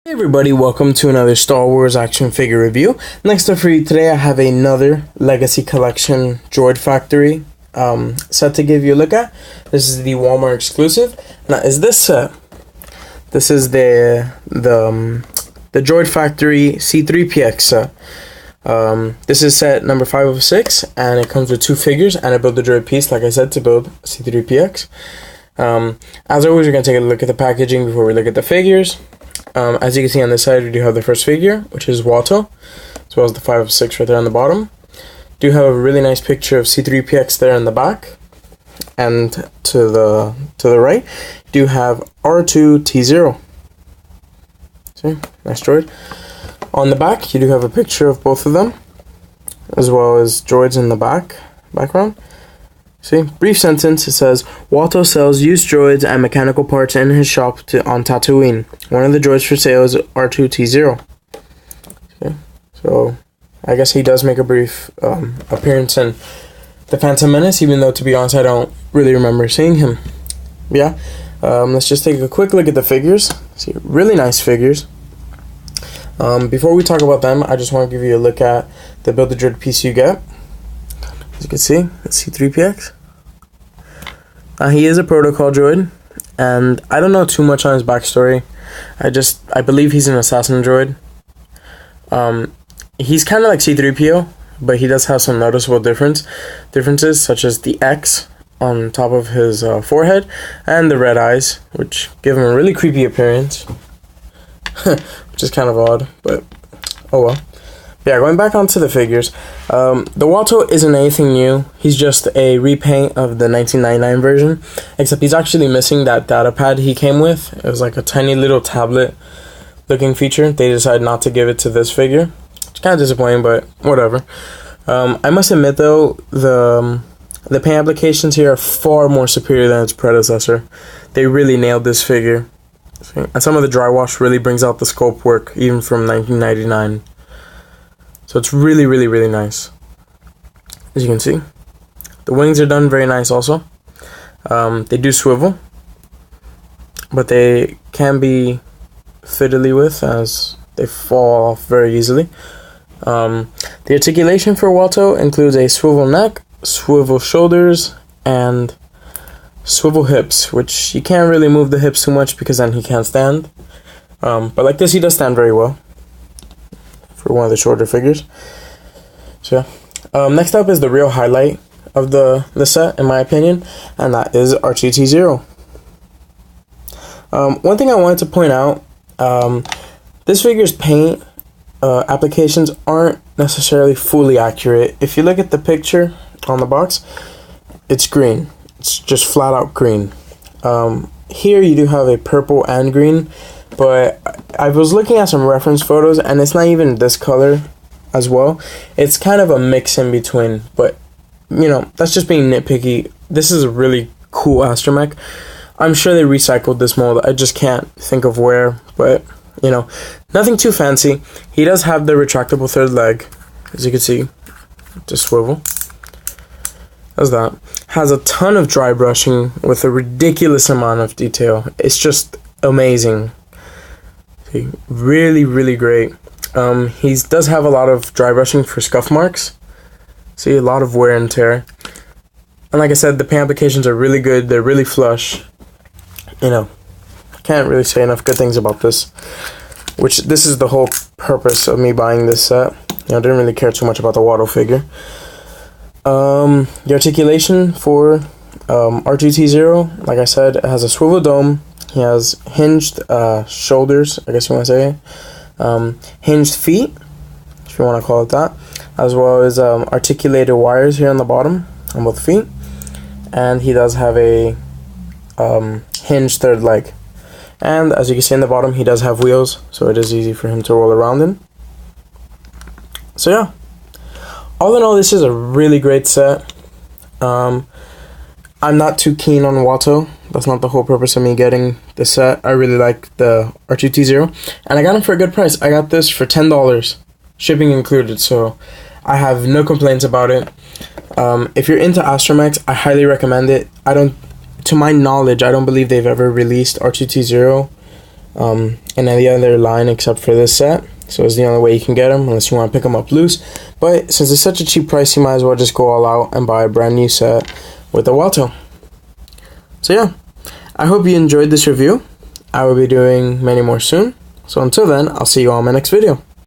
Hey everybody, welcome to another Star Wars action figure review. Next up for you today, I have another Legacy Collection Droid Factory set to give you a look at. This is the Walmart exclusive. Now, is this set? This is the Droid Factory C3PX set. This is set number 5 of 6, and it comes with 2 figures and a Build-A-Droid piece, like I said, to build C3PX. As always, we're going to take a look at the packaging before we look at the figures. As you can see on this side, we do have the first figure, which is Watto, as well as the 5 of 6 right there on the bottom. Do have a really nice picture of C3PX there in the back, and to the right, do have R2-T0. See, nice droid. On the back, you do have a picture of both of them, as well as droids in the background. See, brief sentence, it says, Watto sells used droids and mechanical parts in his shop on Tatooine. One of the droids for sale is R2-T0. Okay, so I guess he does make a brief appearance in The Phantom Menace, even though, to be honest, I don't really remember seeing him. Yeah, let's just take a quick look at the figures. See, really nice figures. Before we talk about them, I just want to give you a look at the Build-A-Droid piece you get. As you can see, it's C3PX. He is a protocol droid, and I don't know too much on his backstory. I believe he's an assassin droid. He's kind of like C3PO, but he does have some noticeable differences, such as the X on top of his forehead and the red eyes, which give him a really creepy appearance, which is kind of odd, but oh well. Yeah, going back onto the figures, the Watto isn't anything new. He's just a repaint of the 1999 version, except he's actually missing that data pad he came with. It was like a tiny little tablet looking feature. They decided not to give it to this figure. It's kind of disappointing, but whatever. I must admit though, the paint applications here are far more superior than its predecessor. They really nailed this figure. And some of the dry wash really brings out the sculpt work, even from 1999. So it's really, really, really nice. As you can see, the wings are done very nice also. They do swivel, but they can be fiddly with as they fall off very easily. The articulation for Watto includes a swivel neck, swivel shoulders, and swivel hips, which you can't really move the hips too much because then he can't stand. But like this, he does stand very well for one of the shorter figures. So yeah. Next up is the real highlight of the set, in my opinion, and that is R2-T0. One thing I wanted to point out, this figure's paint applications aren't necessarily fully accurate. If you look at the picture on the box, it's green. It's just flat out green. Here you do have a purple and green, but I was looking at some reference photos and it's not even this color as well. It's kind of a mix in between, but you know, that's just being nitpicky. This is a really cool astromech. I'm sure they recycled this mold. I just can't think of where, but you know, nothing too fancy. He does have the retractable third leg, as you can see, to swivel. That's that. Has a ton of dry brushing with a ridiculous amount of detail. It's just amazing. Really, really great. He does have a lot of dry brushing for scuff marks. See, a lot of wear and tear. And like I said, the paint applications are really good. They're really flush. You know, can't really say enough good things about this. Which, this is the whole purpose of me buying this set. You know, I didn't really care too much about the Watto figure. The articulation for R2-T0, like I said, it has a swivel dome. He has hinged shoulders, I guess you want to say. Hinged feet, if you want to call it that. As well as articulated wires here on the bottom on both feet. And he does have a hinged third leg. And as you can see in the bottom, he does have wheels, so it is easy for him to roll around in. So yeah. All in all, this is a really great set. I'm not too keen on Watto. That's not the whole purpose of me getting the set. I really like the R2-T0, and I got him for a good price. I got this for $10, shipping included, so I have no complaints about it. If you're into astromechs, I highly recommend it. To my knowledge, I don't believe they've ever released R2-T0 any other line except for this set. So it's the only way you can get them, unless you want to pick them up loose. But since it's such a cheap price, you might as well just go all out and buy a brand new set with the Watto. So yeah, I hope you enjoyed this review. I will be doing many more soon. So until then, I'll see you all in my next video.